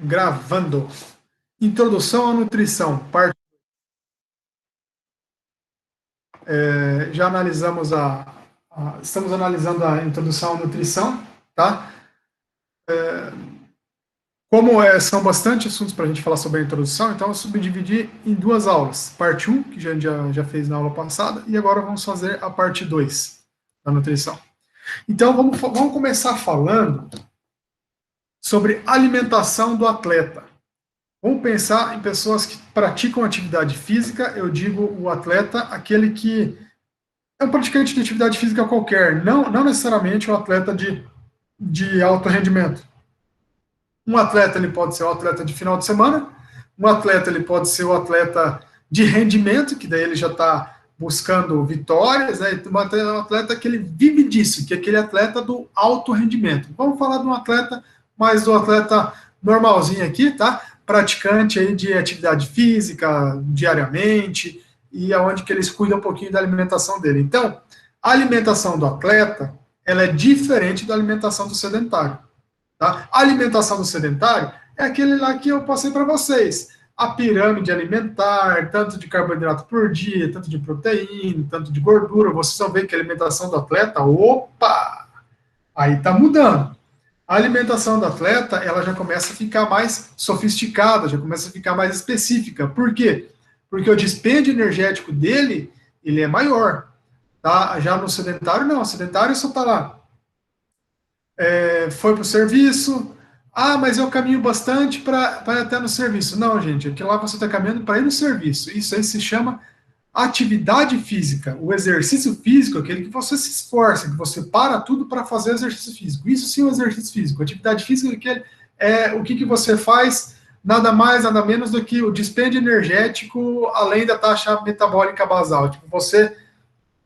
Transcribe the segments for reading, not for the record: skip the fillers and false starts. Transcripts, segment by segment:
Gravando. Introdução à nutrição. Já analisamos estamos analisando a introdução à nutrição, tá? São bastante assuntos para a gente falar sobre a introdução, então eu subdividi em duas aulas. Parte 1, que a gente já fez na aula passada, e agora vamos fazer a parte 2 da nutrição. Então, vamos começar falando sobre alimentação do atleta. Vamos pensar em pessoas que praticam atividade física, eu digo o atleta, aquele que é um praticante de atividade física qualquer, não necessariamente um atleta de alto rendimento. Um atleta ele pode ser o atleta de final de semana, um atleta ele pode ser o atleta de rendimento, que daí ele já está buscando vitórias, né? Um atleta que ele vive disso, que é aquele atleta do alto rendimento. Vamos falar de um atleta, mais do atleta normalzinho aqui, tá? Praticante aí de atividade física diariamente, e aonde que eles cuidam um pouquinho da alimentação dele. Então, a alimentação do atleta, ela é diferente da alimentação do sedentário. Tá? A alimentação do sedentário é aquele lá que eu passei para vocês. A pirâmide alimentar, tanto de carboidrato por dia, tanto de proteína, tanto de gordura. Vocês vão ver que a alimentação do atleta, opa! Aí está mudando. A alimentação do atleta, ela já começa a ficar mais sofisticada, já começa a ficar mais específica. Por quê? Porque o dispêndio energético dele, ele é maior. Tá? Já no sedentário, não. O sedentário só está lá. Foi para o serviço. Ah, mas eu caminho bastante para até no serviço. Não, gente, aquilo lá você está caminhando para ir no serviço. Isso aí se chama atividade física. O exercício físico é aquele que você se esforça, que você para tudo para fazer exercício físico. Isso sim é um exercício físico. Atividade física é o que você faz, nada mais, nada menos do que o dispêndio energético além da taxa metabólica basal. Tipo, você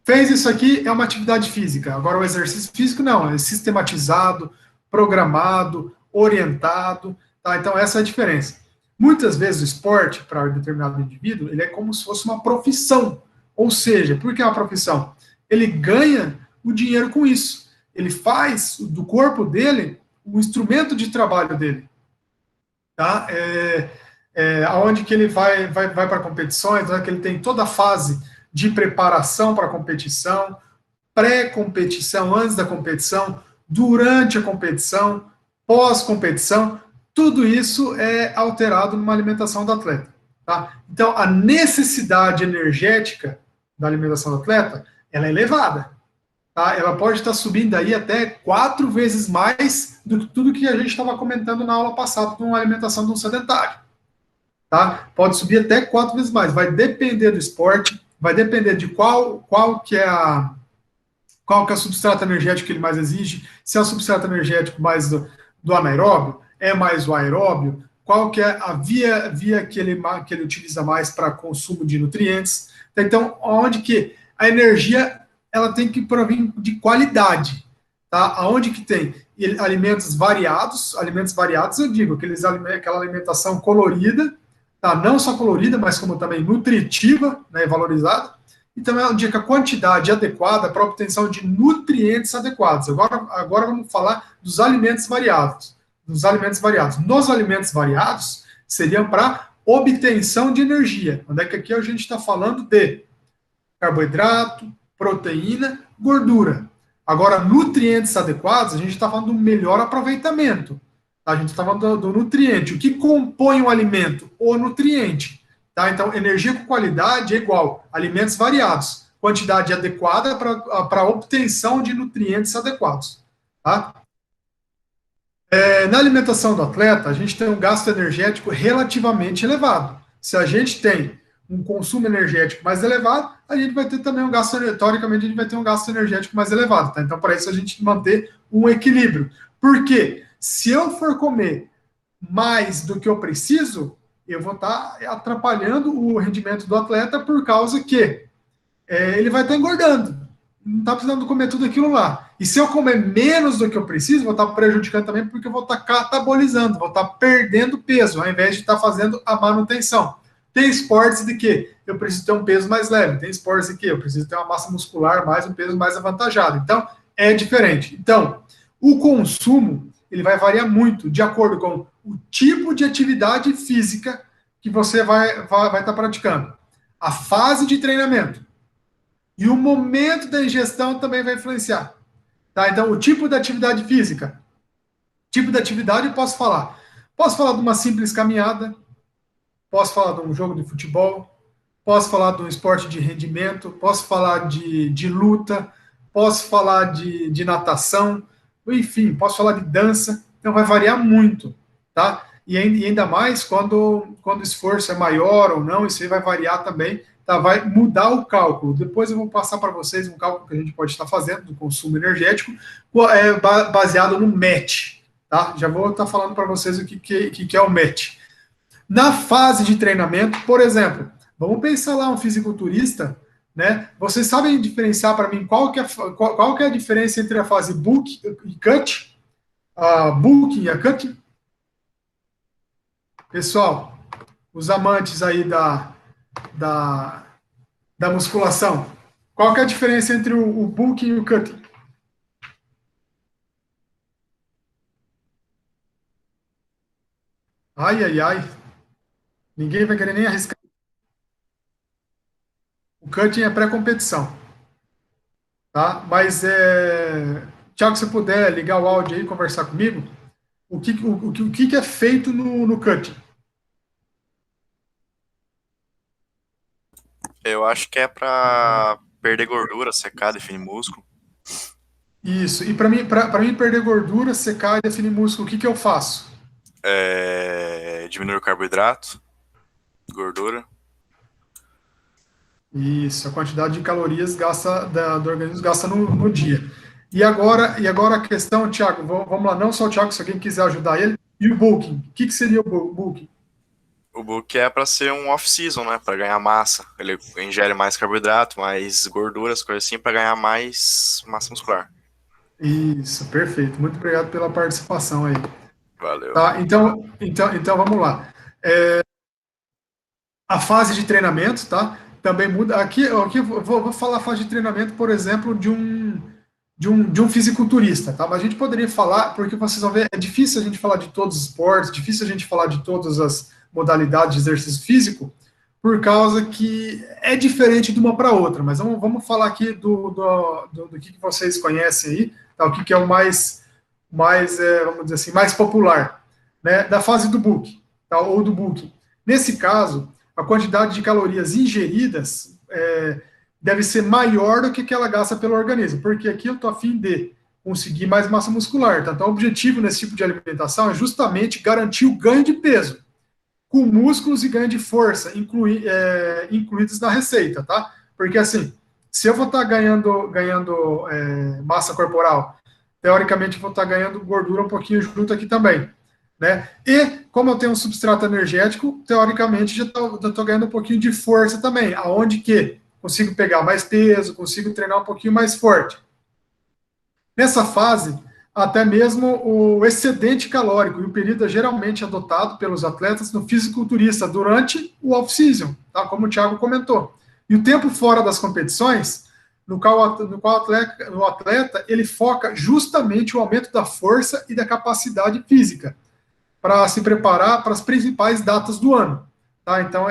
fez isso aqui, é uma atividade física. Agora, o exercício físico não, é sistematizado, programado, orientado. Tá? Então, essa é a diferença. Muitas vezes o esporte, para um determinado indivíduo, ele é como se fosse uma profissão. Ou seja, por que é uma profissão? Ele ganha o dinheiro com isso. Ele faz do corpo dele o instrumento de trabalho dele. Tá? Onde que ele vai para competições, que ele tem toda a fase de preparação para a competição, pré-competição, antes da competição, durante a competição, pós-competição, tudo isso é alterado numa alimentação do atleta. Tá? Então, a necessidade energética da alimentação do atleta, ela é elevada. Tá? Ela pode estar subindo aí até 4 vezes mais do que tudo que a gente estava comentando na aula passada com a alimentação de um sedentário. Tá? Pode subir até 4 vezes mais. Vai depender do esporte, vai depender de qual que é o substrato energético que ele mais exige, se é o substrato energético mais do anaeróbio, é mais o aeróbio, qual que é a via que ele utiliza mais para consumo de nutrientes. Então, onde que a energia ela tem que provir de qualidade, tá? Aonde que tem alimentos variados eu digo, aquela alimentação colorida, tá? Não só colorida, mas como também nutritiva, né, valorizada. E também eu digo a quantidade adequada para a obtenção de nutrientes adequados. Agora vamos falar dos alimentos variados. Nos alimentos variados seriam para obtenção de energia. Onde é que aqui a gente está falando de carboidrato, proteína, gordura. Agora, nutrientes adequados, a gente está falando do melhor aproveitamento. Tá? A gente está falando do nutriente. O que compõe o alimento? O nutriente. Tá? Então, energia com qualidade é igual alimentos variados, quantidade adequada para a obtenção de nutrientes adequados. Tá? Na alimentação do atleta, a gente tem um gasto energético relativamente elevado. Se a gente tem um consumo energético mais elevado, a gente vai ter também teoricamente, a gente vai ter um gasto energético mais elevado. Tá? Então, para isso, a gente manter um equilíbrio. Por quê? Se eu for comer mais do que eu preciso, eu vou estar atrapalhando o rendimento do atleta por causa que ele vai estar engordando. Não está precisando comer tudo aquilo lá. E se eu comer menos do que eu preciso, vou estar prejudicando também porque eu vou estar catabolizando, vou estar perdendo peso, ao invés de estar fazendo a manutenção. Tem esportes de que eu preciso ter um peso mais leve, tem esportes de que eu preciso ter uma massa muscular mais, um peso mais avantajado. Então, é diferente. Então, o consumo ele vai variar muito de acordo com o tipo de atividade física que você vai estar praticando. A fase de treinamento e o momento da ingestão também vai influenciar. Tá? Então, o tipo da atividade física. Tipo de atividade, eu posso falar. Posso falar de uma simples caminhada, posso falar de um jogo de futebol, posso falar de um esporte de rendimento, posso falar de luta, posso falar de natação, enfim, posso falar de dança. Então, vai variar muito, tá? E ainda mais quando o esforço é maior ou não, isso aí vai variar também, tá? Vai mudar o cálculo. Depois eu vou passar para vocês um cálculo que a gente pode estar fazendo do consumo energético, baseado no MET, tá? Já vou estar falando para vocês o que é o MET. Na fase de treinamento, por exemplo, vamos pensar lá um fisiculturista, né? Vocês sabem diferenciar para mim qual que é a diferença entre a fase bulk e cut? A bulk e a cut? Pessoal, os amantes aí da, da musculação, qual que é a diferença entre o bulk e o cut? Ai, ai, ai. Ninguém vai querer nem arriscar. O cutting é pré-competição, tá? Mas, Thiago, se puder ligar o áudio aí e conversar comigo, o que é feito no cutting? Eu acho que é pra perder gordura, secar, definir músculo. Isso. E para mim perder gordura, secar e definir músculo, o que eu faço? Diminuir o carboidrato, gordura. Isso, a quantidade de calorias do organismo gasta no dia. E agora a questão, Thiago, vamos lá, não só o Thiago, se alguém quiser ajudar ele, e o bulking. O que seria o bulking? O bulk é pra ser um off-season, né? Pra ganhar massa. Ele ingere mais carboidrato, mais gorduras, coisas assim, pra ganhar mais massa muscular. Isso, perfeito. Muito obrigado pela participação aí. Valeu. Tá, então vamos lá. A fase de treinamento, tá? Também muda. Aqui vou falar a fase de treinamento, por exemplo, de um fisiculturista, tá? Mas a gente poderia falar, porque vocês vão ver, é difícil a gente falar de todos os esportes, difícil a gente falar de todas as modalidades de exercício físico, por causa que é diferente de uma para outra. Mas vamos falar aqui do que vocês conhecem aí, tá? O que é o vamos dizer assim, mais popular, né? Da fase do book, tá? Ou do book. Nesse caso, a quantidade de calorias ingeridas deve ser maior do que ela gasta pelo organismo, porque aqui eu estou a fim de conseguir mais massa muscular. Tá? Então, o objetivo nesse tipo de alimentação é justamente garantir o ganho de peso, com músculos e ganho de força incluídos na receita, tá? Porque assim, se eu vou estar ganhando massa corporal, teoricamente eu vou estar ganhando gordura um pouquinho junto aqui também. Né? E, como eu tenho um substrato energético, teoricamente já estou ganhando um pouquinho de força também, aonde que consigo pegar mais peso, consigo treinar um pouquinho mais forte. Nessa fase, até mesmo o excedente calórico, e o período é geralmente adotado pelos atletas no fisiculturista durante o off-season, tá? Como o Thiago comentou. E o tempo fora das competições, no qual o atleta ele foca justamente o aumento da força e da capacidade física para se preparar para as principais datas do ano. Tá? Então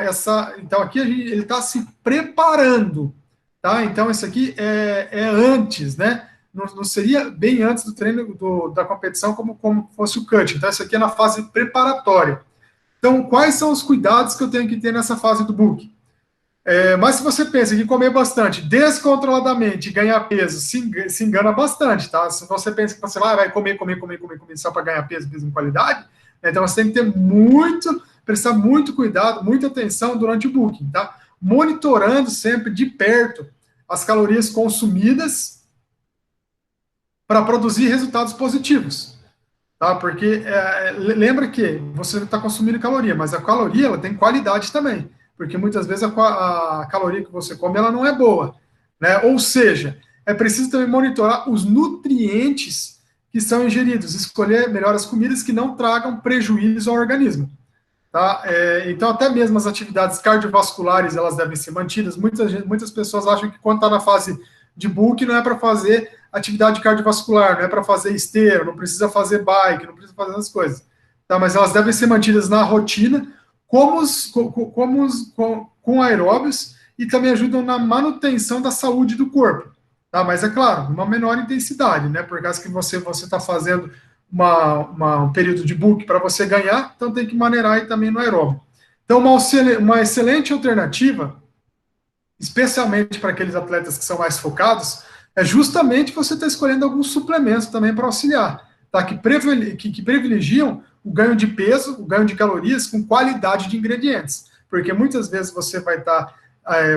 aqui ele está se preparando. Tá? Então, isso aqui é antes, né? Não seria bem antes do treino da competição como fosse o cut. Então, isso aqui é na fase preparatória. Então, quais são os cuidados que eu tenho que ter nessa fase do book? Mas se você pensa que comer bastante descontroladamente, ganhar peso, se engana bastante, tá? Se você pensa que você vai comer só para ganhar peso em qualidade, então você tem que prestar muito cuidado, muita atenção durante o booking, tá? Monitorando sempre de perto as calorias consumidas para produzir resultados positivos, tá? Porque lembra que você está consumindo caloria, mas a caloria ela tem qualidade também, porque muitas vezes a caloria que você come ela não é boa, né? Ou seja, é preciso também monitorar os nutrientes que são ingeridos, escolher melhor as comidas que não tragam prejuízo ao organismo. Tá? Então, até mesmo as atividades cardiovasculares, elas devem ser mantidas. Muitas pessoas acham que quando está na fase de bulk, não é para fazer atividade cardiovascular, não é para fazer esteira, não precisa fazer bike, não precisa fazer essas coisas. Tá? Mas elas devem ser mantidas na rotina, com aeróbios, e também ajudam na manutenção da saúde do corpo. Tá? Mas é claro, uma menor intensidade, né? Por causa que você está fazendo um período de book para você ganhar, então tem que maneirar aí também no aeróbio. Então, uma excelente alternativa, especialmente para aqueles atletas que são mais focados, é justamente você estar escolhendo alguns suplementos também para auxiliar, tá? Que privilegiam o ganho de peso, o ganho de calorias com qualidade de ingredientes. Porque muitas vezes você vai estar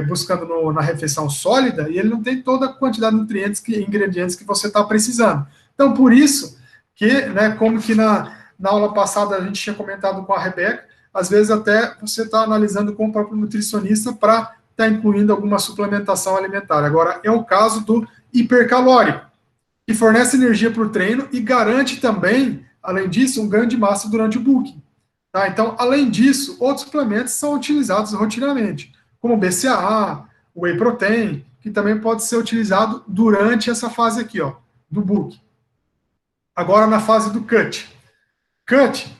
buscando na refeição sólida e ele não tem toda a quantidade de nutrientes e ingredientes que você está precisando. Então, por isso que, né, como que na aula passada a gente tinha comentado com a Rebeca, às vezes até você está analisando com o próprio nutricionista para estar incluindo alguma suplementação alimentar. Agora, é o caso do hipercalórico, que fornece energia para o treino e garante também, além disso, um ganho de massa durante o booking. Tá? Então, além disso, outros suplementos são utilizados rotineiramente, como o BCAA, o Whey Protein, que também pode ser utilizado durante essa fase aqui, ó, do booking. Agora, na fase do cut. Cut,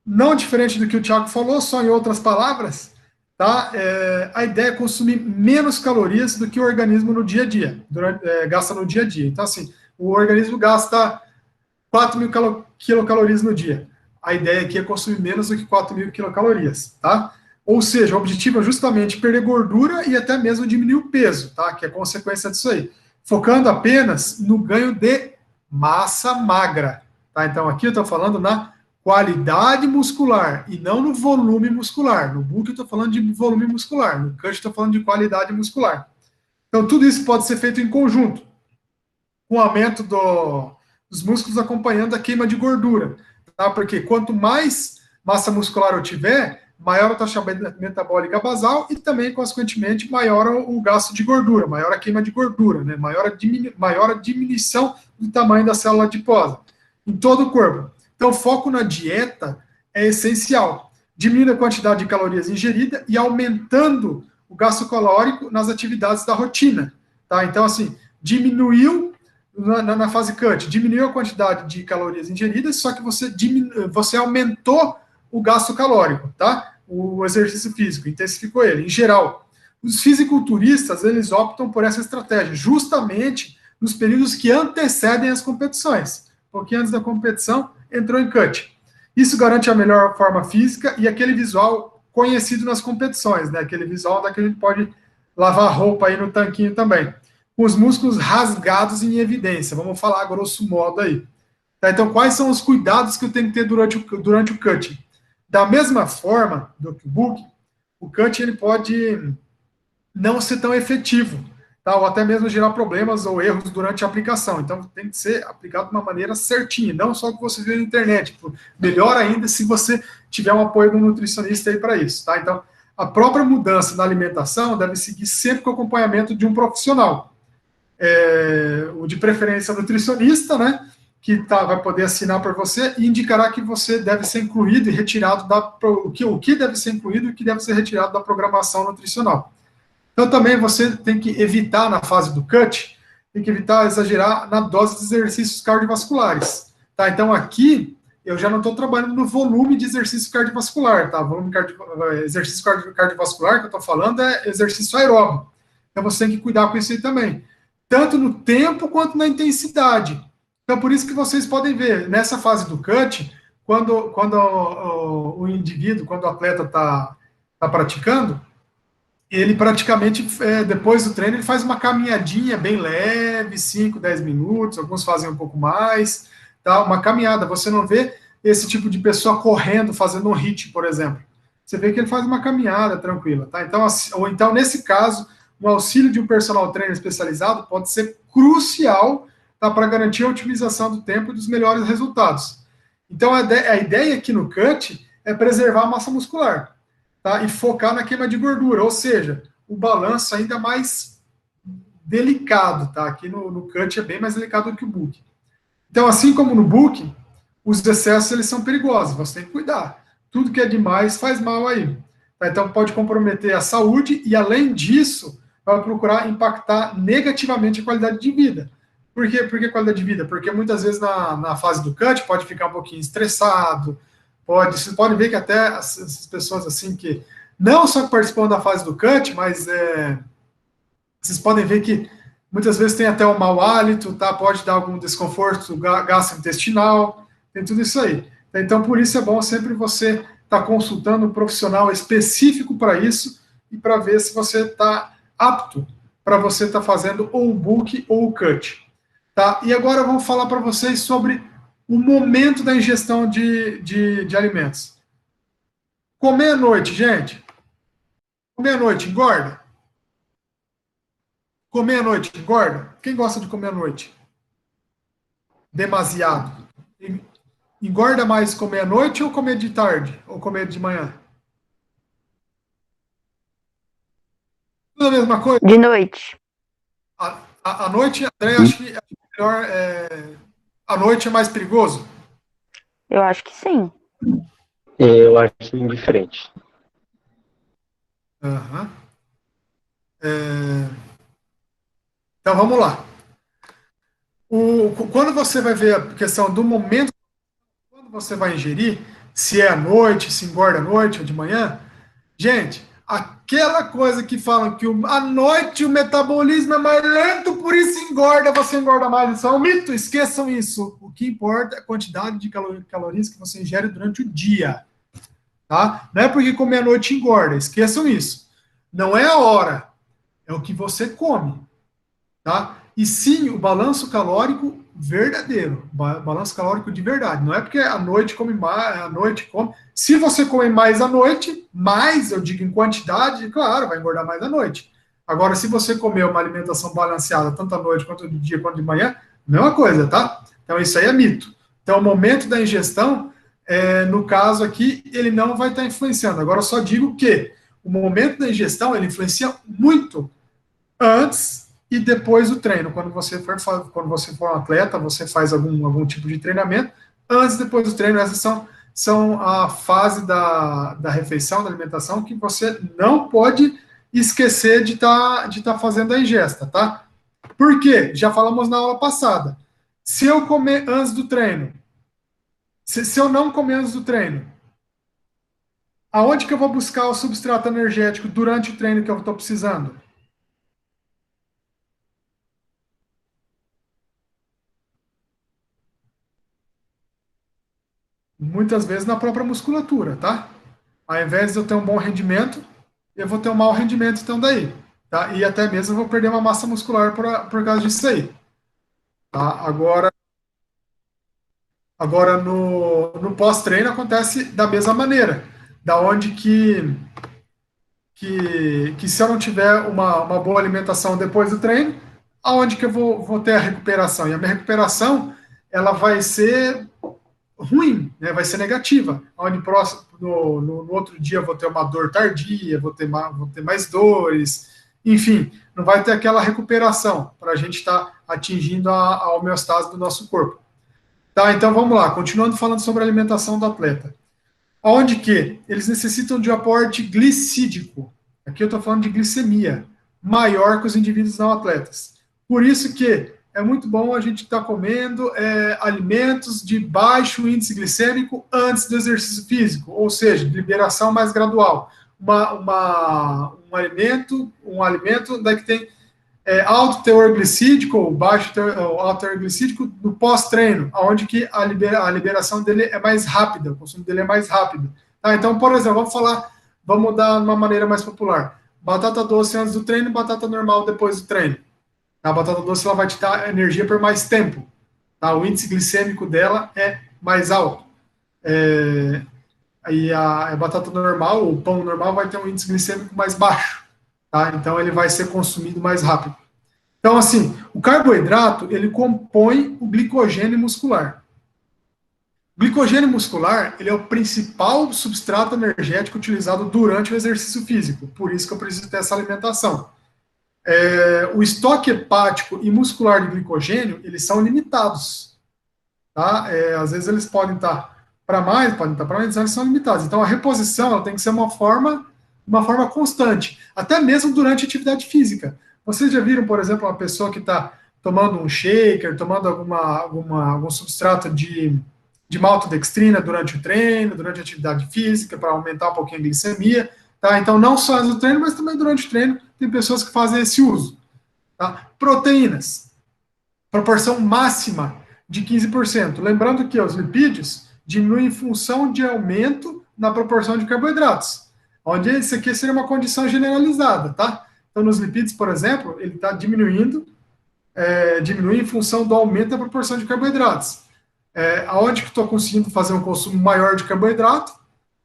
não diferente do que o Thiago falou, só em outras palavras, tá? A ideia é consumir menos calorias do que o organismo no dia a dia, gasta no dia a dia. Então, assim, o organismo gasta 4.000 quilocalorias no dia. A ideia aqui é consumir menos do que 4.000 quilocalorias, tá? Ou seja, o objetivo é justamente perder gordura e até mesmo diminuir o peso, tá? Que é consequência disso aí. Focando apenas no ganho de massa magra, tá? Então, aqui eu estou falando na qualidade muscular e não no volume muscular. No bulk eu estou falando de volume muscular, no cut eu estou falando de qualidade muscular. Então, tudo isso pode ser feito em conjunto, com o aumento dos músculos acompanhando a queima de gordura, tá? Porque quanto mais massa muscular eu tiver, maior a taxa metabólica basal e também, consequentemente, maior o gasto de gordura, maior a queima de gordura, né? Maior a diminuição do tamanho da célula adiposa em todo o corpo. Então, foco na dieta é essencial. Diminuindo a quantidade de calorias ingerida e aumentando o gasto calórico nas atividades da rotina, tá? Então, assim, diminuiu na fase cut, diminuiu a quantidade de calorias ingeridas, só que você aumentou o gasto calórico, tá? O exercício físico, intensificou ele, em geral. Os fisiculturistas, eles optam por essa estratégia, justamente nos períodos que antecedem as competições. Um pouquinho antes da competição, entrou em cut. Isso garante a melhor forma física e aquele visual conhecido nas competições, né? Aquele visual da que a gente pode lavar roupa aí no tanquinho também. Com os músculos rasgados em evidência. Vamos falar grosso modo aí. Tá? Então, quais são os cuidados que eu tenho que ter durante o cut? Da mesma forma do que o book, o cut ele pode não ser tão efetivo, tá? Ou até mesmo gerar problemas ou erros durante a aplicação. Então, tem que ser aplicado de uma maneira certinha, não só o que você vê na internet. Melhor ainda se você tiver um apoio do nutricionista aí para isso, tá? Então, a própria mudança na alimentação deve seguir sempre com o acompanhamento de um profissional. O de preferência nutricionista, né? Que vai poder assinar por você e indicará que você deve ser incluído e retirado o que deve ser incluído e o que deve ser retirado da programação nutricional. Então, também você tem que evitar, na fase do cut, tem que evitar exagerar na dose de exercícios cardiovasculares. Tá? Então, aqui, eu já não estou trabalhando no volume de exercício cardiovascular. Tá? Exercício cardiovascular que eu estou falando é exercício aeróbico. Então, você tem que cuidar com isso aí também. Tanto no tempo quanto na intensidade. Então, por isso que vocês podem ver, nessa fase do cut, quando o indivíduo, quando o atleta está praticando, ele praticamente, depois do treino, ele faz uma caminhadinha bem leve, 5, 10 minutos, alguns fazem um pouco mais, tá? Uma caminhada. Você não vê esse tipo de pessoa correndo, fazendo um HIIT, por exemplo. Você vê que ele faz uma caminhada tranquila, tá? Então, nesse caso, o auxílio de um personal trainer especializado pode ser crucial, tá, para garantir a otimização do tempo e dos melhores resultados. Então, a ideia aqui no cut é preservar a massa muscular, tá, e focar na queima de gordura, ou seja, o balanço ainda mais delicado, tá? Aqui no cut é bem mais delicado do que o book. Então, assim como no book, os excessos eles são perigosos, você tem que cuidar. Tudo que é demais faz mal aí. Tá? Então, pode comprometer a saúde e, além disso, vai procurar impactar negativamente a qualidade de vida. Por quê? Por que qualidade de vida? Porque muitas vezes na fase do cut pode ficar um pouquinho estressado, você pode ver que até essas pessoas assim que não só que participam da fase do cut, mas vocês podem ver que muitas vezes tem até um mau hálito, tá? Pode dar algum desconforto gastrointestinal, tem tudo isso aí. Então, por isso é bom sempre você estar consultando um profissional específico para isso e para ver se você está apto para você estar fazendo ou o book ou o cut. Tá? E agora eu vou falar para vocês sobre o momento da ingestão de alimentos. Comer à noite, gente. Comer à noite engorda? Comer à noite engorda? Quem gosta de comer à noite? Demasiado. Engorda mais comer à noite ou comer de tarde? Ou comer de manhã? Tudo a mesma coisa? De noite. À noite, André, acho que é melhor. À noite é mais perigoso? Eu acho que sim. Eu acho indiferente. Uhum. Então vamos lá. Quando você vai ver a questão do momento, quando você vai ingerir, se é à noite, se engorda à noite ou de manhã, gente, aquela coisa que falam que à noite o metabolismo é mais lento, por isso engorda, você engorda mais. Isso é um mito, esqueçam isso. O que importa é a quantidade de calorias que você ingere durante o dia. Tá? Não é porque comer à noite engorda, esqueçam isso. Não é a hora, é o que você come. Tá? E sim, o balanço calórico verdadeiro, balanço calórico de verdade. Não é porque à noite come mais, à noite come. Se você comer mais à noite, mais, eu digo em quantidade, claro, vai engordar mais à noite. Agora, se você comer uma alimentação balanceada, tanto à noite quanto de dia quanto de manhã, mesma coisa, tá? Então, isso aí é mito. Então, o momento da ingestão, no caso aqui, ele não vai estar influenciando. Agora, eu só digo que o momento da ingestão, ele influencia muito antes e depois do treino. Quando você for um atleta, você faz algum tipo de treinamento, antes e depois do treino, essas são a fase da refeição, da alimentação, que você não pode esquecer de tá fazendo a ingesta, tá? Por quê? Já falamos na aula passada. Se eu comer antes do treino, se eu não comer antes do treino, aonde que eu vou buscar o substrato energético durante o treino que eu estou precisando? Muitas vezes na própria musculatura, tá? Ao invés de eu ter um bom rendimento, eu vou ter um mau rendimento então daí, tá? E até mesmo eu vou perder uma massa muscular por causa disso aí, tá? Agora no pós-treino acontece da mesma maneira, da onde que se eu não tiver uma boa alimentação depois do treino, aonde que eu vou ter a recuperação? E a minha recuperação, ela vai ser ruim, né? Vai ser negativa. Onde no outro dia eu vou ter uma dor tardia, vou ter mais dores, enfim, não vai ter aquela recuperação para a gente estar atingindo a homeostase do nosso corpo. Tá, então vamos lá, continuando falando sobre a alimentação do atleta. Onde que eles necessitam de um aporte glicídico, aqui eu estou falando de glicemia, maior que os indivíduos não atletas. Por isso que é muito bom a gente estar comendo alimentos de baixo índice glicêmico antes do exercício físico, ou seja, de liberação mais gradual. Um alimento daí que tem alto teor glicídico ou alto teor glicídico no pós-treino, onde que a liberação dele é mais rápida, o consumo dele é mais rápido. Tá? Então, por exemplo, vamos dar uma maneira mais popular. Batata doce antes do treino, batata normal depois do treino. A batata doce ela vai te dar energia por mais tempo. Tá? O índice glicêmico dela é mais alto. E a batata normal, o pão normal, vai ter um índice glicêmico mais baixo. Tá? Então, ele vai ser consumido mais rápido. Então, assim, o carboidrato, ele compõe o glicogênio muscular. O glicogênio muscular, ele é o principal substrato energético utilizado durante o exercício físico. Por isso que eu preciso ter essa alimentação. O estoque hepático e muscular de glicogênio, eles são limitados. Tá? Às vezes eles podem estar para mais, podem estar para menos, eles são limitados. Então, a reposição ela tem que ser uma forma uma forma constante, até mesmo durante a atividade física. Vocês já viram, por exemplo, uma pessoa que está tomando um shaker, tomando algum substrato de maltodextrina durante o treino, durante a atividade física, para aumentar um pouquinho a glicemia, tá? Então, não só no treino, mas também durante o treino, tem pessoas que fazem esse uso. Tá? Proteínas, proporção máxima de 15%. Lembrando que os lipídios diminuem em função de aumento na proporção de carboidratos, onde isso aqui seria uma condição generalizada, tá? Então, nos lipídios, por exemplo, ele está diminui em função do aumento da proporção de carboidratos. Aonde que estou conseguindo fazer um consumo maior de carboidrato,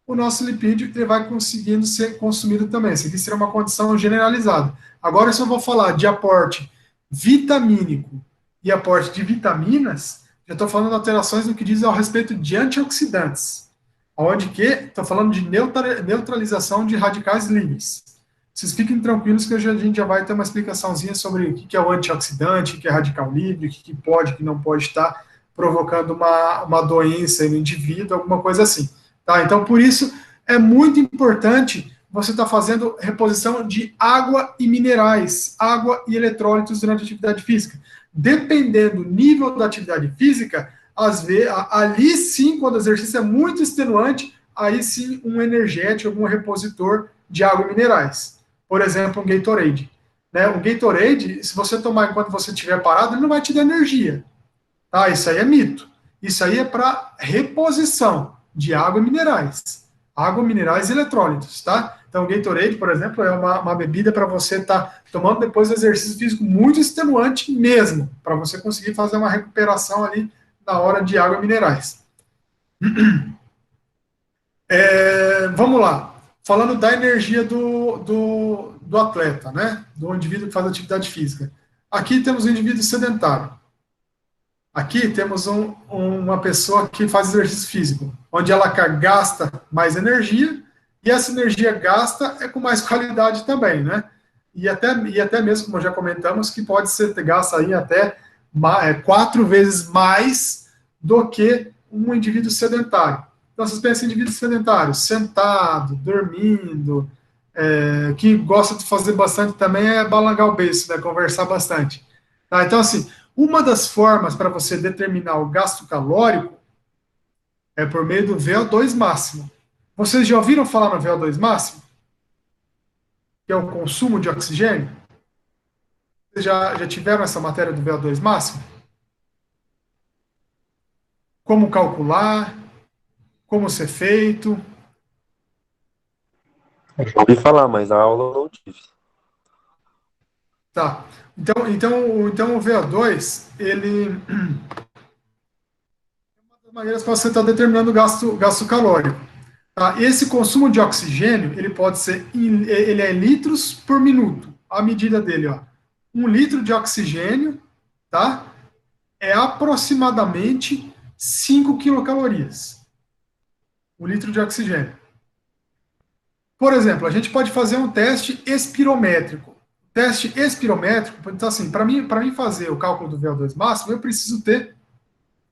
o nosso lipídio ele vai conseguindo ser consumido também. Isso aqui seria uma condição generalizada. Agora, se eu vou falar de aporte vitamínico e aporte de vitaminas, já estou falando de alterações no que diz ao respeito de antioxidantes, onde que estou falando de neutralização de radicais livres. Vocês fiquem tranquilos que a gente já vai ter uma explicaçãozinha sobre o que é o antioxidante, o que é radical livre, o que pode, o que não pode estar provocando uma doença no indivíduo, alguma coisa assim. Tá? Então, por isso, é muito importante você estar fazendo reposição de água e minerais, água e eletrólitos durante a atividade física. Dependendo do nível da atividade física, ali sim, quando o exercício é muito extenuante, aí sim um energético, algum repositor de água e minerais. Por exemplo, um Gatorade. Né? O Gatorade, se você tomar enquanto você estiver parado, ele não vai te dar energia. Tá? Isso aí é mito. Isso aí é para reposição de água e minerais. Água, minerais e eletrólitos, tá? Então, o Gatorade, por exemplo, é uma bebida para você estar tomando depois do exercício físico muito extenuante mesmo, para você conseguir fazer uma recuperação ali na hora de água e minerais. Vamos lá. Falando da energia do atleta, né? Do indivíduo que faz atividade física. Aqui temos um indivíduo sedentário. Aqui temos uma pessoa que faz exercício físico, onde ela gasta mais energia, e essa energia gasta é com mais qualidade também, né? E até mesmo, como já comentamos, que pode ser gasta aí até 4 vezes mais do que um indivíduo sedentário. Então, vocês pensam em indivíduos sedentários, sentado, dormindo, que gosta de fazer bastante também é balangar o beiço, né? Conversar bastante. Tá? Então, assim, uma das formas para você determinar o gasto calórico é por meio do VO2 máximo. Vocês já ouviram falar no VO2 máximo? Que é o consumo de oxigênio? Vocês já tiveram essa matéria do VO2 máximo? Como calcular? Como ser feito? Eu já ouvi falar, mas a aula eu não tive. Tá. Então o VO2, ele é uma das maneiras que você está determinando o gasto calórico. Tá? Esse consumo de oxigênio, ele pode ser, ele é litros por minuto. A medida dele, ó. 1 litro de oxigênio, tá? É aproximadamente 5 quilocalorias. 1 litro de oxigênio. Por exemplo, a gente pode fazer um teste espirométrico. Teste espirométrico, então assim, para mim fazer o cálculo do VO2 máximo, eu preciso ter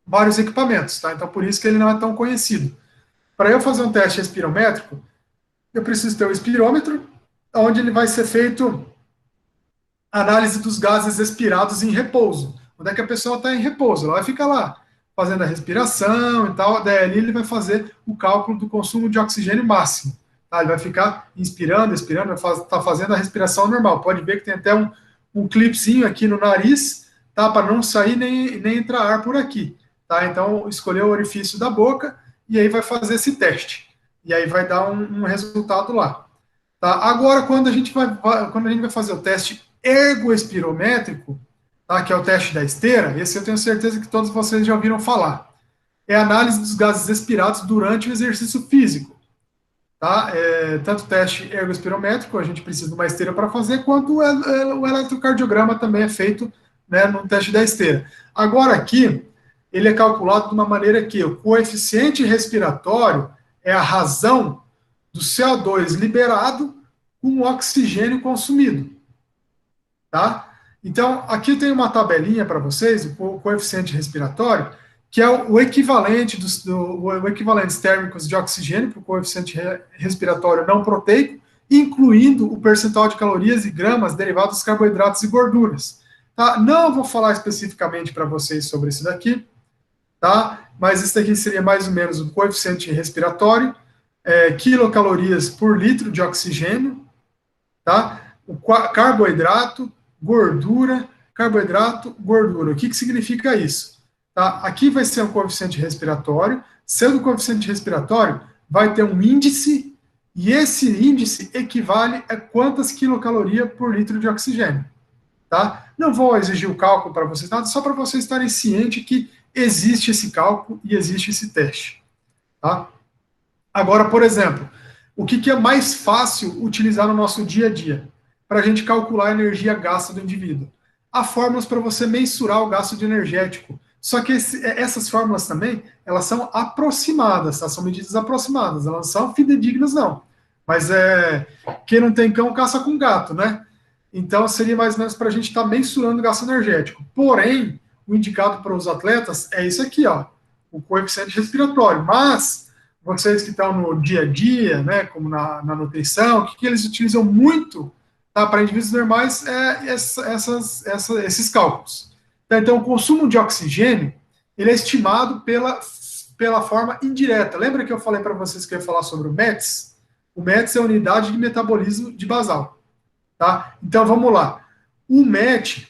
vários equipamentos, tá? Então por isso que ele não é tão conhecido. Para eu fazer um teste espirométrico, eu preciso ter o espirômetro, onde ele vai ser feito análise dos gases expirados em repouso. Onde é que a pessoa está em repouso? Ela vai ficar lá, fazendo a respiração e tal, daí ali ele vai fazer o cálculo do consumo de oxigênio máximo. Tá? Ele vai ficar inspirando, expirando, vai estar fazendo a respiração normal. Pode ver que tem até um clipezinho aqui no nariz, tá? Para não sair nem entrar ar por aqui. Tá? Então, escolher o orifício da boca e aí vai fazer esse teste. E aí vai dar um resultado lá. Tá? Agora, quando a gente vai fazer o teste ergoespirométrico, tá? Que é o teste da esteira, esse eu tenho certeza que todos vocês já ouviram falar. É a análise dos gases expirados durante o exercício físico. Tá? Tanto o teste ergoespirométrico, a gente precisa de uma esteira para fazer, quanto o eletrocardiograma também é feito, né, no teste da esteira. Agora aqui, ele é calculado de uma maneira que o coeficiente respiratório é a razão do CO2 liberado com o oxigênio consumido. Tá? Então, aqui tem uma tabelinha para vocês, o coeficiente respiratório, que é o equivalente o equivalentes térmicos de oxigênio para o coeficiente respiratório não proteico incluindo o percentual de calorias e gramas derivados dos carboidratos e gorduras. Tá? Não vou falar especificamente para vocês sobre isso daqui, tá? Mas isso daqui seria mais ou menos o coeficiente respiratório, quilocalorias por litro de oxigênio, tá? O carboidrato, gordura, carboidrato, gordura. O que significa isso? Tá? Aqui vai ser um coeficiente respiratório. Sendo o coeficiente respiratório, vai ter um índice, e esse índice equivale a quantas quilocalorias por litro de oxigênio. Tá? Não vou exigir o cálculo para vocês, nada, só para vocês estarem cientes que existe esse cálculo e existe esse teste. Tá? Agora, por exemplo, o que é mais fácil utilizar no nosso dia a dia para a gente calcular a energia gasta do indivíduo? Há fórmulas para você mensurar o gasto de energético. Só que essas fórmulas também, elas são aproximadas, tá? São medidas aproximadas, elas não são fidedignas, não. Mas quem não tem cão, caça com gato, né? Então, seria mais ou menos para a gente estar mensurando o gasto energético. Porém, o indicado para os atletas é isso aqui, ó, o coeficiente respiratório. Mas, vocês que estão no dia a dia, né, como na nutrição, o que eles utilizam muito, tá, para indivíduos normais esses cálculos. Então, o consumo de oxigênio, ele é estimado pela forma indireta. Lembra que eu falei para vocês que eu ia falar sobre o METS? O METS é a unidade de metabolismo de basal. Tá? Então, vamos lá. O MET,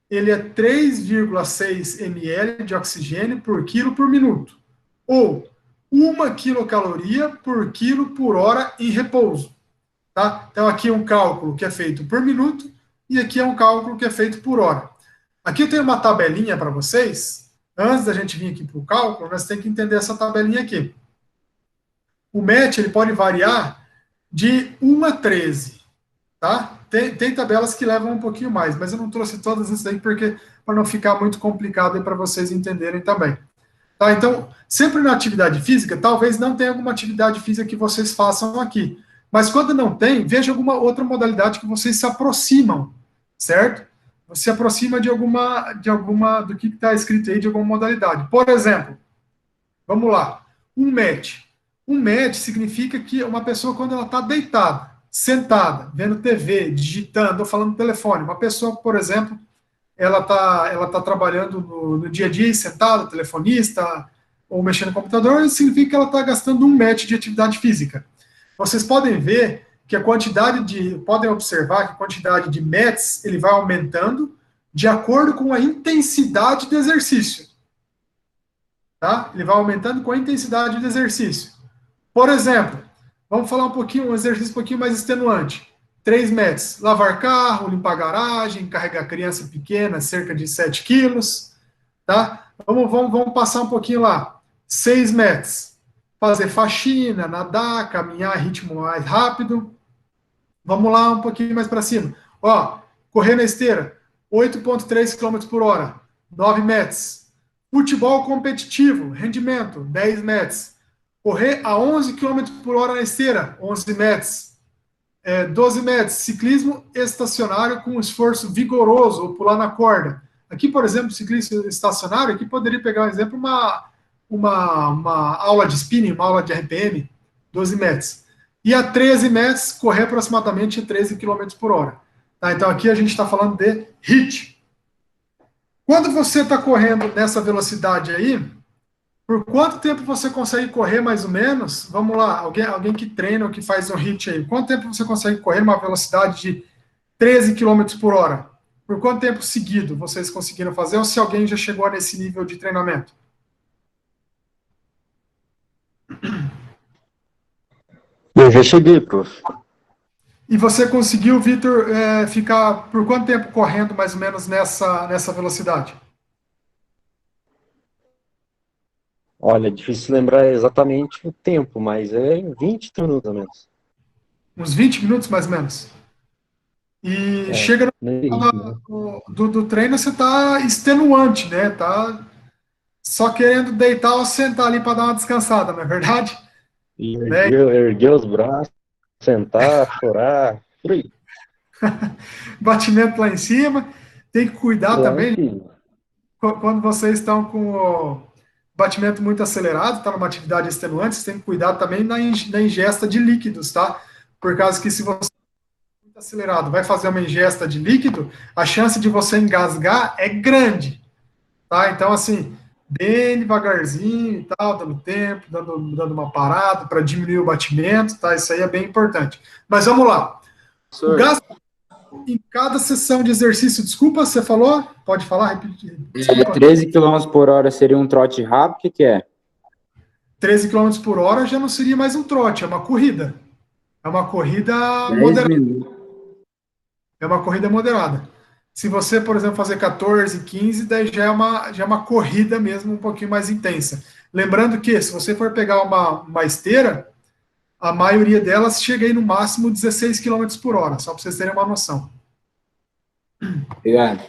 ele é 3,6 ml de oxigênio por quilo por minuto. Ou 1 quilocaloria por quilo por hora em repouso. Tá? Então, aqui é um cálculo que é feito por minuto e aqui é um cálculo que é feito por hora. Aqui eu tenho uma tabelinha para vocês. Antes da gente vir aqui para o cálculo, nós temos que entender essa tabelinha aqui. O MET ele pode variar de 1 a 13. Tá? Tem tabelas que levam um pouquinho mais, mas eu não trouxe todas essas aí porque para não ficar muito complicado para vocês entenderem também. Tá? Então, sempre na atividade física, talvez não tenha alguma atividade física que vocês façam aqui. Mas quando não tem, veja alguma outra modalidade que vocês se aproximam, certo? Você se aproxima de alguma do que está escrito aí, de alguma modalidade. Por exemplo, vamos lá, um MET. Um MET significa que uma pessoa, quando ela está deitada, sentada, vendo TV, digitando, ou falando no telefone, uma pessoa, por exemplo, ela tá trabalhando no dia a dia, sentada, telefonista, ou mexendo no computador, isso significa que ela está gastando um MET de atividade física. Vocês podem ver que podem observar que a quantidade de METs, ele vai aumentando de acordo com a intensidade do exercício. Tá? Ele vai aumentando com a intensidade do exercício. Por exemplo, vamos falar um exercício um pouquinho mais extenuante. 3 METs, lavar carro, limpar garagem, carregar criança pequena, cerca de 7 quilos. Tá? Vamos passar um pouquinho lá. 6 METs, fazer faxina, nadar, caminhar em ritmo mais rápido. Vamos lá um pouquinho mais para cima. Ó, correr na esteira, 8,3 km por hora, 9 METs. Futebol competitivo, rendimento, 10 METs. Correr a 11 km por hora na esteira, 11 METs. 12 METs. Ciclismo estacionário com esforço vigoroso, ou pular na corda. Aqui, por exemplo, ciclismo estacionário, aqui poderia pegar um exemplo, uma aula de spinning, uma aula de RPM, 12 METs. E a 13 METs, correr aproximadamente 13 km por hora. Tá? Então, aqui a gente está falando de HIIT. Quando você está correndo nessa velocidade aí, por quanto tempo você consegue correr mais ou menos? Vamos lá, alguém que treina ou que faz um HIIT aí. Quanto tempo você consegue correr numa velocidade de 13 km por hora? Por quanto tempo seguido vocês conseguiram fazer? Ou se alguém já chegou nesse nível de treinamento? Eu já cheguei, prof. E você conseguiu, Vitor, ficar por quanto tempo correndo mais ou menos nessa velocidade? Olha, é difícil lembrar exatamente o tempo, mas é 20 minutos, menos. Uns 20 minutos, mais ou menos. E chega do treino, você está extenuante, né? Tá só querendo deitar ou sentar ali para dar uma descansada, não é verdade? E erguer os braços, sentar, chorar, por aí. Batimento lá em cima. Tem que cuidar Lá também, em cima. quando vocês estão com o batimento muito acelerado, está numa atividade extenuante, você tem que cuidar também na ingesta de líquidos, tá? por causa que se você é muito acelerado vai fazer uma ingesta de líquido, a chance de você engasgar é grande, tá? Então, assim, bem devagarzinho e tal, dando tempo, dando uma parada para diminuir o batimento, tá? Isso aí é bem importante. Mas vamos lá. O gasto em cada sessão de exercício, desculpa, você falou? Pode falar, repetir. Desculpa. 13 km por hora seria um trote rápido, o que que é? 13 km por hora já não seria mais um trote, é uma corrida. É uma corrida 10 moderada. minutos. É uma corrida moderada. Se você, por exemplo, fazer 14, 15, daí já é uma corrida mesmo um pouquinho mais intensa. Lembrando que, se você for pegar uma esteira, a maioria delas chega aí no máximo 16 km por hora, só para vocês terem uma noção. Obrigado.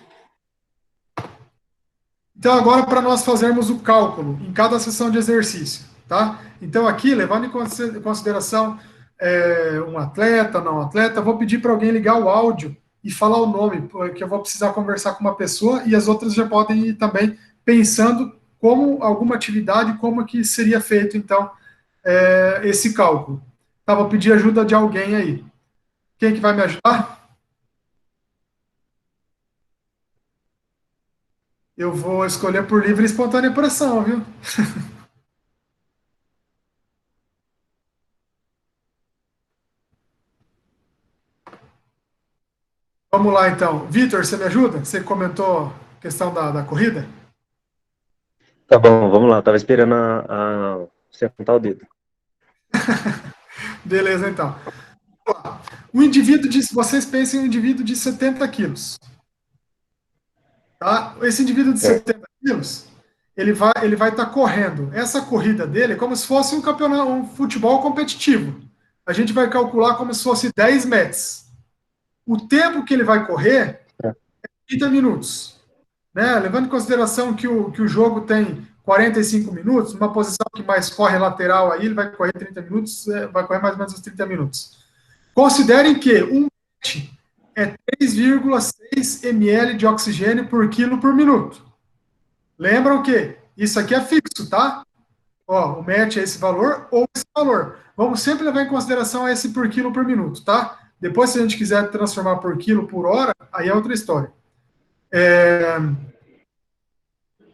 Então, agora para nós fazermos o cálculo em cada sessão de exercício, tá? Então, aqui, levando em consideração um atleta, não atleta, vou pedir para alguém ligar o áudio e falar o nome, porque eu vou precisar conversar com uma pessoa e as outras já podem ir também pensando como alguma atividade, como que seria feito, então, esse cálculo. Tá, vou pedir ajuda de alguém aí. Quem que vai me ajudar? Eu vou escolher por livre e espontânea pressão, viu? Vamos lá, então. Vitor, você me ajuda? Você comentou a questão da corrida? Tá bom, vamos lá. Tava esperando você apontar o dedo. Beleza, então. Um indivíduo vocês pensem em um indivíduo de 70 quilos. Tá? Esse indivíduo de 70 quilos, ele vai estar correndo. Essa corrida dele é como se fosse um campeonato, um futebol competitivo. A gente vai calcular como se fosse 10 metros. O tempo que ele vai correr é 30 minutos. Né? Levando em consideração que o jogo tem 45 minutos, uma posição que mais corre lateral aí, ele vai correr 30 minutos, vai correr mais ou menos uns 30 minutos. Considerem que um match é 3,6 ml de oxigênio por quilo por minuto. Lembram que isso aqui é fixo, tá? Ó, o match é esse valor ou esse valor. Vamos sempre levar em consideração esse por quilo por minuto, tá? Depois, se a gente quiser transformar por quilo por hora, aí é outra história.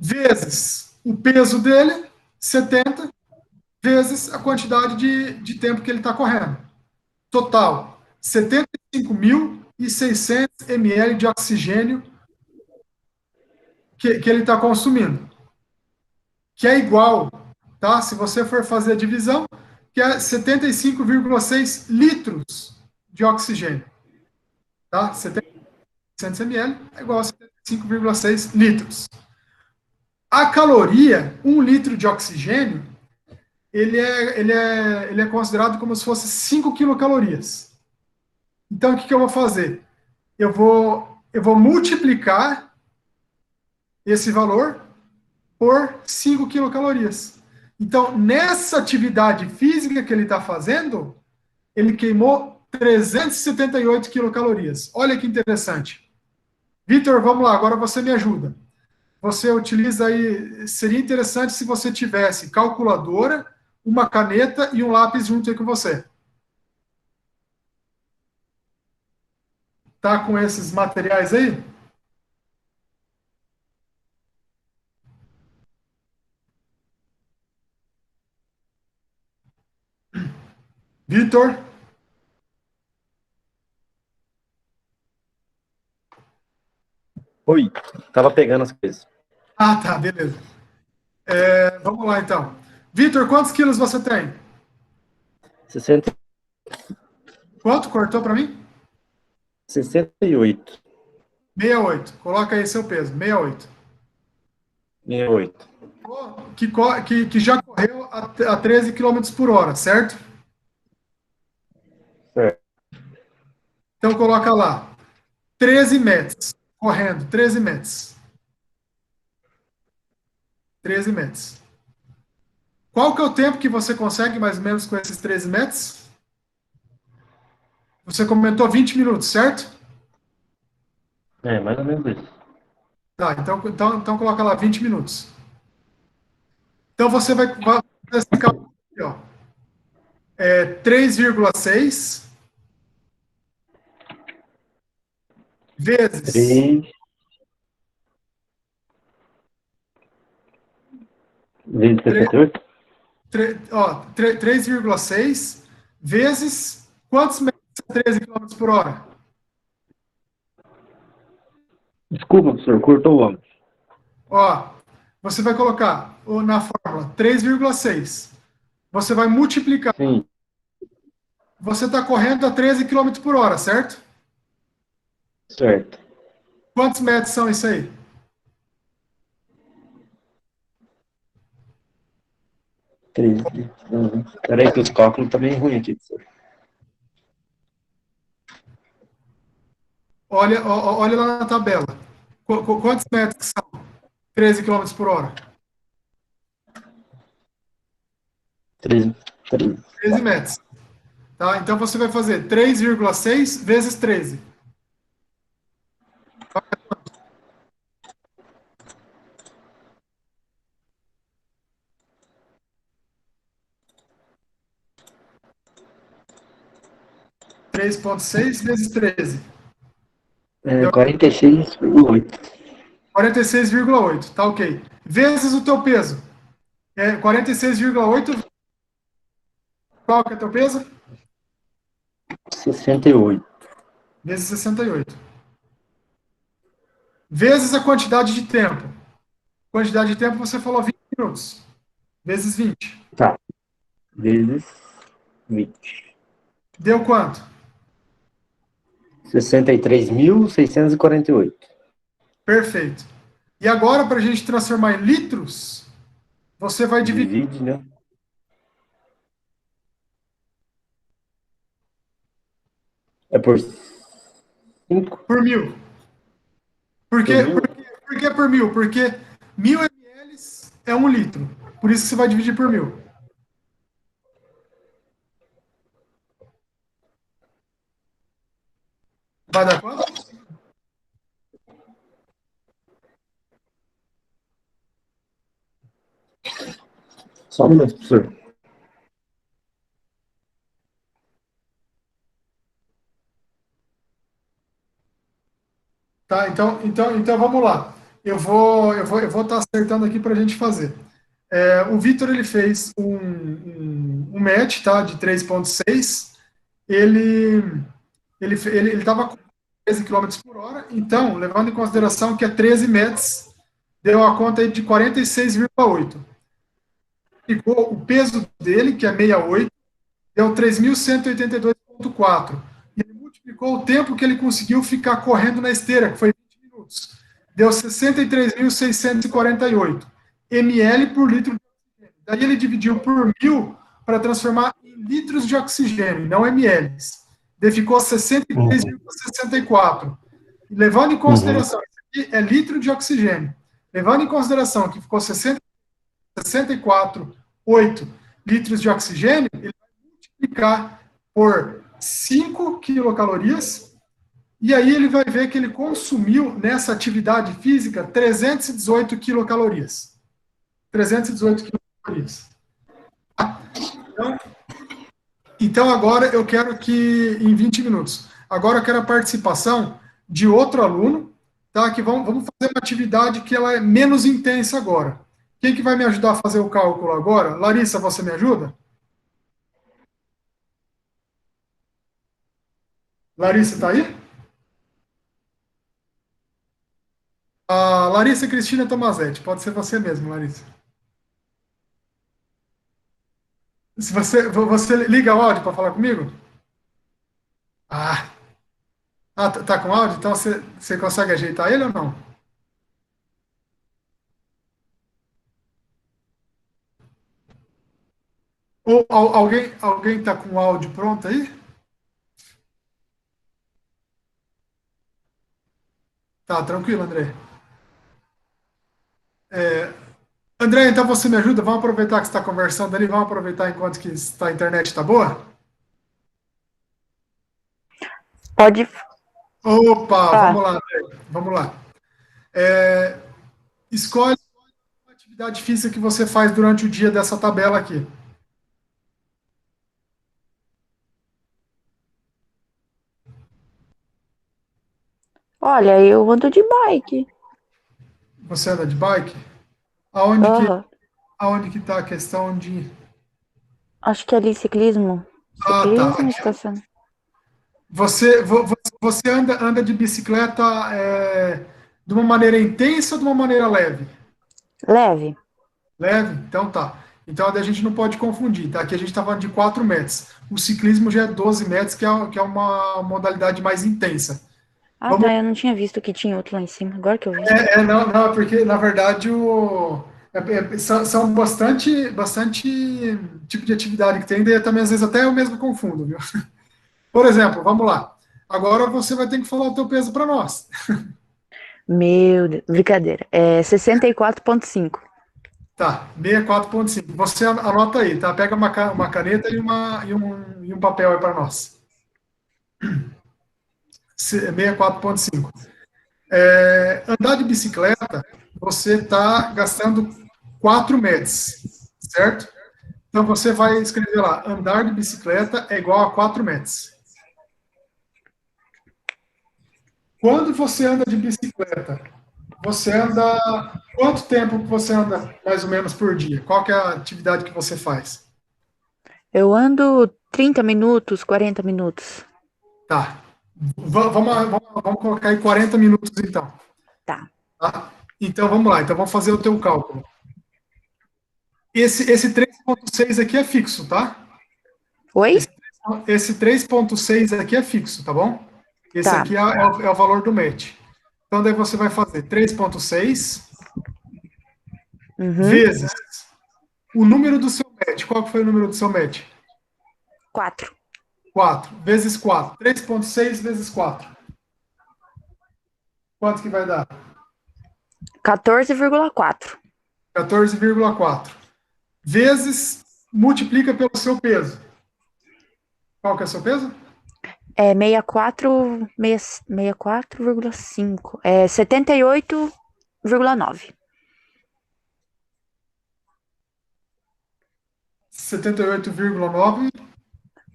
Vezes o peso dele, 70, vezes a quantidade de tempo que ele está correndo. Total, 75.600 ml de oxigênio que ele está consumindo. Que é igual, tá? Se você for fazer a divisão, que é 75,6 litros de oxigênio. Tá? 700 ml é igual a 75,6 litros. A caloria, 1 litro de oxigênio, ele é considerado como se fosse 5 quilocalorias. Então, o que eu vou fazer? Eu vou multiplicar esse valor por 5 quilocalorias. Então, nessa atividade física que ele está fazendo, ele queimou 378 quilocalorias. Olha que interessante. Vitor, vamos lá, agora você me ajuda. Você utiliza aí, seria interessante se você tivesse calculadora, uma caneta e um lápis junto aí com você. Tá com esses materiais aí? Vitor? Oi, tava pegando as coisas. Ah, tá, beleza. Vamos lá, então. Vitor, quantos quilos você tem? 60, Quanto? Cortou para mim? 68. 68. Coloca aí seu peso, 68. 68. Que já correu a 13 km por hora, certo? Certo. Então coloca lá, 13 metros, correndo, 13 metros. 13 metros. Qual que é o tempo que você consegue, mais ou menos, com esses 13 metros? Você comentou 20 minutos, certo? Mais ou menos isso. Tá, então coloca lá 20 minutos. Então você vai fazer esse cálculo aqui, ó. 3,6 vezes 3 vezes 68? 3,6 vezes quantos metros é 13 km por hora? Desculpa, professor, cortou o homem. Ó, você vai colocar na fórmula 3,6. Você vai multiplicar. Sim, Você está correndo a 13 km por hora, certo? certo. Quantos metros são isso aí? 3. Peraí que os cálculos estão bem ruins aqui, professor. Olha lá na tabela. Quantos metros que são 13 km por hora? 3. 13 metros. Tá? Então você vai fazer 3,6 vezes 13. 3,6 vezes 13. 46,8. 46,8. Tá ok. Vezes o teu peso. 46,8. Qual que é o teu peso? 68. Vezes 68. Vezes a quantidade de tempo. Quantidade de tempo você falou 20 minutos. Vezes 20. Tá. Vezes 20. Deu quanto? 63.648. Perfeito. E agora, para a gente transformar em litros, você vai dividir Divide, né? É por 5 por mil. Por por quê? mil? Por que por mil? Porque 1.000 ml é 1 litro. Por isso que você vai dividir por 1.000. Vai dar quanto? Só um minuto, professor. Tá, então vamos lá. Eu vou estar acertando aqui para a gente fazer. O Vitor ele fez um match, tá, de 3,6. Ele estava com 13 km por hora. Então, levando em consideração que é 13 metros, deu a conta aí de 46,8. Ficou o peso dele, que é 68, deu 3.182,4. E ele multiplicou o tempo que ele conseguiu ficar correndo na esteira, que foi 20 minutos. Deu 63.648 ml por litro de oxigênio. Daí ele dividiu por 1.000 para transformar em litros de oxigênio, não ml. Daí ficou 63,64. Levando em consideração, isso aqui é litro de oxigênio. Levando em consideração que ficou 64,8 litros de oxigênio, ele vai multiplicar por 5 quilocalorias, e aí ele vai ver que ele consumiu nessa atividade física 318 quilocalorias. 318 quilocalorias. Então agora eu quero que, em 20 minutos, agora eu quero a participação de outro aluno, tá? Que vamos fazer uma atividade que ela é menos intensa agora. Quem que vai me ajudar a fazer o cálculo agora? Larissa, você me ajuda? Larissa está aí? Larissa Cristina Tomazetti, pode ser você mesmo, Larissa. Se você liga o áudio para falar comigo? Ah, tá com áudio? Então você consegue ajeitar ele ou não? Ou alguém tá com o áudio pronto aí? Tá, tranquilo, André. André, então você me ajuda? Vamos aproveitar que você está conversando ali, vamos aproveitar enquanto que a internet está boa? Pode. Opa, Tá. vamos lá, André. Vamos lá. É, escolhe uma atividade física que você faz durante o dia dessa tabela aqui. Olha, eu ando de bike. Você anda de bike? Aonde que, Aham. aonde que tá a questão de... Acho que é ali ciclismo. Ah, tá. Ciclismo, estação. Você anda de bicicleta de uma maneira intensa ou de uma maneira leve? Leve. Leve? Então tá. Então a gente não pode confundir, tá? Aqui a gente está falando de 4 metros. O ciclismo já é 12 metros, que é uma modalidade mais intensa. Ah, Vamos, tá. Eu não tinha visto que tinha outro lá em cima. Agora que eu vi. não, porque na verdade são bastante tipo de atividade que tem, daí também às vezes até eu mesmo confundo, viu? Por exemplo, vamos lá. Agora você vai ter que falar o teu peso para nós. Meu Deus. Brincadeira. É 64,5. Tá, 64,5. Você anota aí, tá? Pega uma caneta e um papel aí para nós. 64,5. Andar de bicicleta, você está gastando 4 metros, certo? Então você vai escrever lá, andar de bicicleta é igual a 4 metros. Quando você anda de bicicleta, você anda... Quanto tempo você anda, mais ou menos, por dia? Qual que é a atividade que você faz? Eu ando 30 minutos, 40 minutos. Tá. Vamos colocar aí 40 minutos, então. Tá. Tá? Então, vamos lá. Então, vamos fazer o teu cálculo. Esse 3,6 aqui é fixo, tá? Oi? Esse 3,6 aqui é fixo, tá bom? Esse Tá. aqui é o valor do match. Então, daí você vai fazer 3,6 Uhum. vezes o número do seu match. Qual que foi o número do seu match? 4. 4 vezes 4. 3,6 vezes 4. Quanto que vai dar? 14,4. 14,4. Vezes, multiplica pelo seu peso. Qual que é o seu peso? É 64,5. É 78,9. 78,9.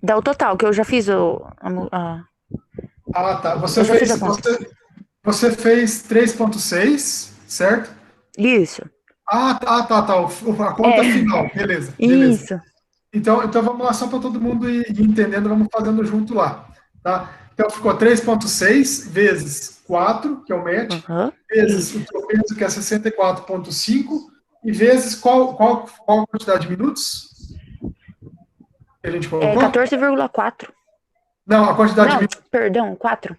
Dá o total, que eu já fiz Ah, tá. Eu já fiz a conta. Você fez 3,6, certo? Isso. Ah, tá. A conta final. Beleza. Isso. Então vamos lá, só para todo mundo ir entendendo, vamos fazendo junto lá. Tá? Então ficou 3,6 vezes 4, que é o match, Uhum. vezes o teu peso, que é 64,5, e vezes qual quantidade de minutos que a gente É colocou? 14,4. Não, a quantidade de Não, minutos. perdão, 4.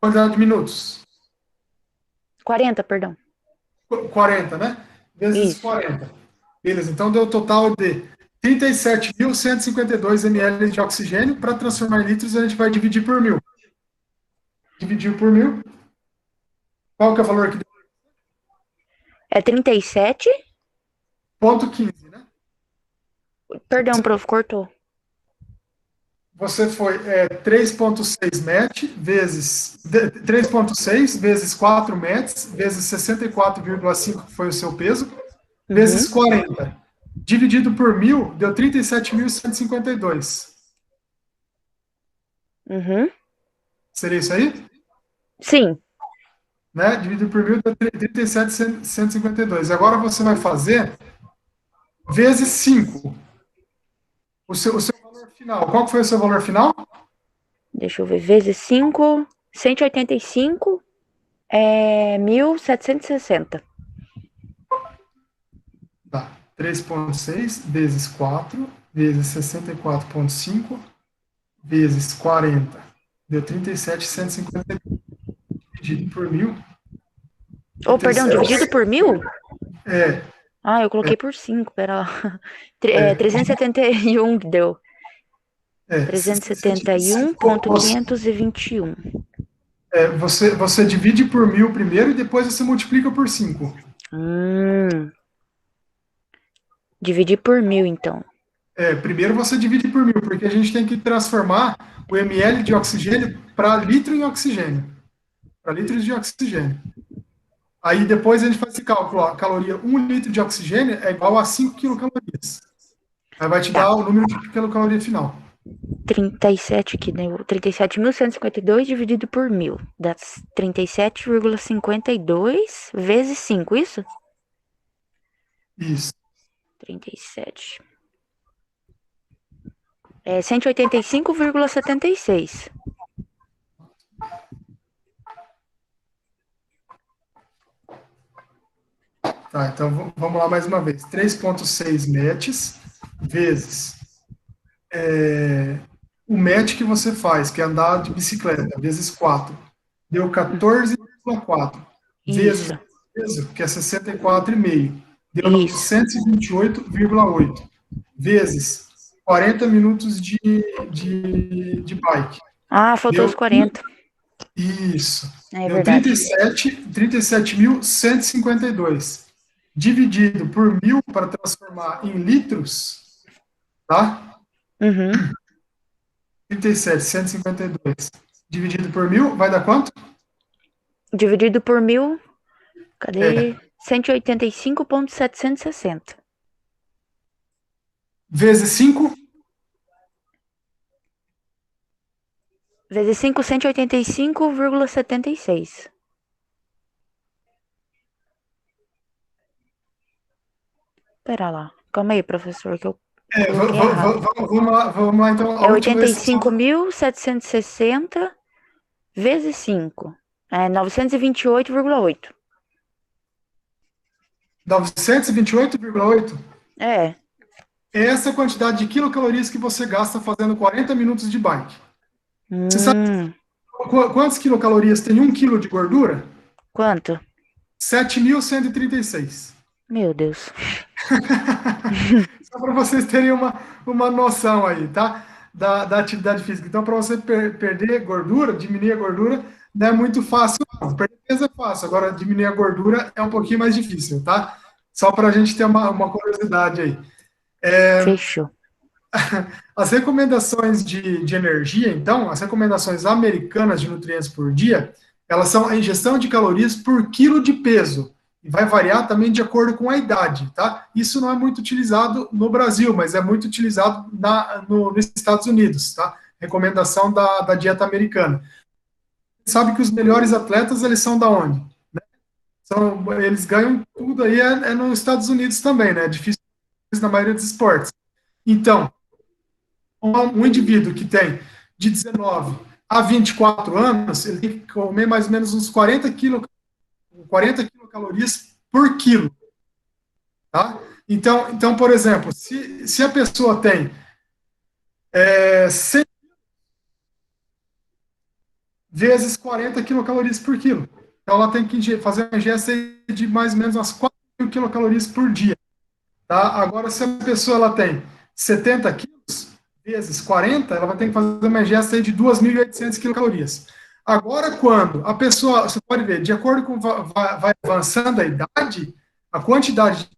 Quantidade de minutos. 40, perdão. 40, né? Vezes Isso. 40. Beleza, então deu um total de 37.152 ml de oxigênio. Para transformar em litros, a gente vai dividir por 1.000. Dividiu por 1.000. Qual que é o valor que deu? É 37. Ponto 15, né? Perdão, prof, cortou. Você foi 3,6 MET vezes 3,6 vezes 4 METs vezes 64,5, que foi o seu peso, vezes 40. Dividido por 1.000, deu 37.152. Uhum. Seria isso aí? Sim. Né? Dividido por 1.000 deu 37.152. Agora você vai fazer vezes 5. O seu valor final. Qual que foi o seu valor final? Deixa eu ver. Vezes 5, 185, 1.760. Tá. 3,6 vezes 4 vezes 64,5 vezes 40. Deu 37.150 dividido por 1.000. Oh, perdão, dividido por 1.000? É. Ah, eu coloquei por 5, pera lá. 371 que deu. 371,521. Você divide por 1.000 primeiro e depois você multiplica por 5. Dividir por 1.000, então. Primeiro você divide por 1.000, porque a gente tem que transformar o ml de oxigênio para litro em oxigênio. Para litros de oxigênio. Aí depois a gente faz esse cálculo. A caloria, 1 litro de oxigênio é igual a 5 quilocalorias. Aí vai te dar o número de quilocaloria final. 37 aqui, né? 37.152 dividido por 1.000. Dá 37,52 vezes 5, isso? Isso. 37. É 185,76. Tá, então vamos lá mais uma vez. 3,6 METs vezes o MET que você faz, que é andar de bicicleta, vezes 4. Deu 14,4. Vezes Isso. peso, que é 64,5. Deu Isso. 928,8. Vezes 40 minutos de bike. Ah, faltou os Deu 40. isso. É Deu verdade. 37.152. Dividido por 1.000 para transformar em litros, tá? Uhum. 37.152. Dividido por 1.000, vai dar quanto? Dividido por 1.000, cadê? 185,760. Vezes 5, Vezes 5, 185,76. Pera lá. Calma aí, professor, que eu coloquei errado. vamos lá, então, a É última exceção. 85.760 vezes 5. É 928,8. 928,8. É. Essa é a quantidade de quilocalorias que você gasta fazendo 40 minutos de bike. Você sabe quantas quilocalorias tem 1 quilo de gordura? Quanto? 7.136. Meu Deus. Só para vocês terem uma noção aí, tá? Da atividade física. Então, para você perder gordura, diminuir a gordura, não é muito fácil, não. Perder peso é fácil, agora diminuir a gordura é um pouquinho mais difícil, tá? Só para a gente ter uma curiosidade aí. Fechou. As recomendações de energia, então, as recomendações americanas de nutrientes por dia, elas são a ingestão de calorias por quilo de peso. E vai variar também de acordo com a idade, tá? Isso não é muito utilizado no Brasil, mas é muito utilizado nos Estados Unidos, tá? Recomendação da dieta americana. Sabe que os melhores atletas, eles são da onde? Eles ganham tudo aí, é nos Estados Unidos também, né? É difícil na maioria dos esportes. Então, um indivíduo que tem de 19 a 24 anos, ele tem que comer mais ou menos uns 40 quilocalorias por quilo. Tá? Então, por exemplo, se a pessoa tem 100 vezes 40 quilocalorias por quilo, então ela tem que fazer uma ingesta de mais ou menos umas 4.000 quilocalorias por dia. Tá? Agora, se a pessoa ela tem 70 quilos, vezes 40, ela vai ter que fazer uma ingesta de 2.800 quilocalorias. Agora, quando a pessoa, você pode ver, de acordo com vai avançando a idade, a quantidade de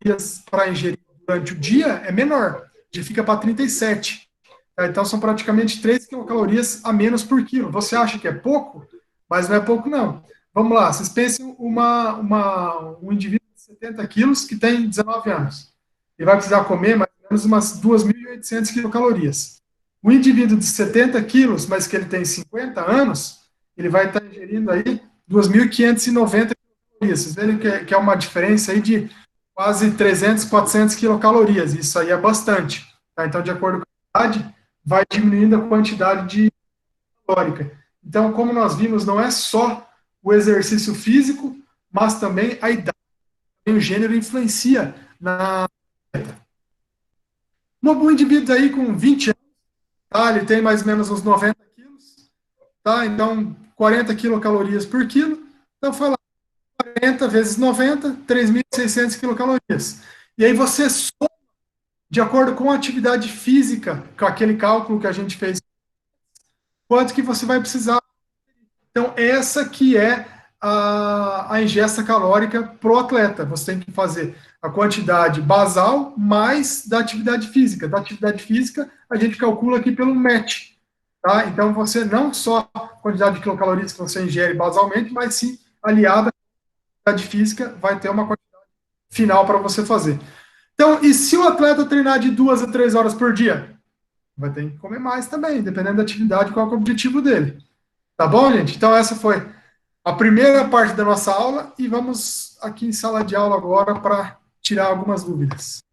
calorias para ingerir durante o dia é menor, já fica para 37. Tá? Então, são praticamente 3 quilocalorias a menos por quilo. Você acha que é pouco? Mas não é pouco, não. Vamos lá, vocês pensem um indivíduo de 70 quilos que tem 19 anos. Ele vai precisar comer mais ou menos umas 2.800 quilocalorias. O indivíduo de 70 quilos, mas que ele tem 50 anos, ele vai estar ingerindo aí 2.590 quilocalorias. Vocês verem que é uma diferença aí de quase 300, 400 quilocalorias. Isso aí é bastante. Tá? Então, de acordo com a idade, vai diminuindo a quantidade de calórica. Então, como nós vimos, não é só o exercício físico, mas também a idade, o gênero influencia na dieta. Um indivíduo aí com 20 anos, tá? Ele tem mais ou menos uns 90 quilos, tá? Então, 40 quilocalorias por quilo. Então, foi lá, 40 vezes 90, 3.600 quilocalorias. E aí você soma, de acordo com a atividade física, com aquele cálculo que a gente fez, quanto que você vai precisar. Então, essa que é a ingesta calórica para o atleta. Você tem que fazer a quantidade basal mais da atividade física. Da atividade física, a gente calcula aqui pelo MET. Tá? Então, você não só a quantidade de quilocalorias que você ingere basalmente, mas sim aliada à atividade física, vai ter uma quantidade final para você fazer. Então, e se o atleta treinar de 2 a 3 horas por dia? vai ter que comer mais também, dependendo da atividade, qual é o objetivo dele. Tá bom, gente? Então, essa foi a primeira parte da nossa aula e vamos aqui em sala de aula agora para tirar algumas dúvidas.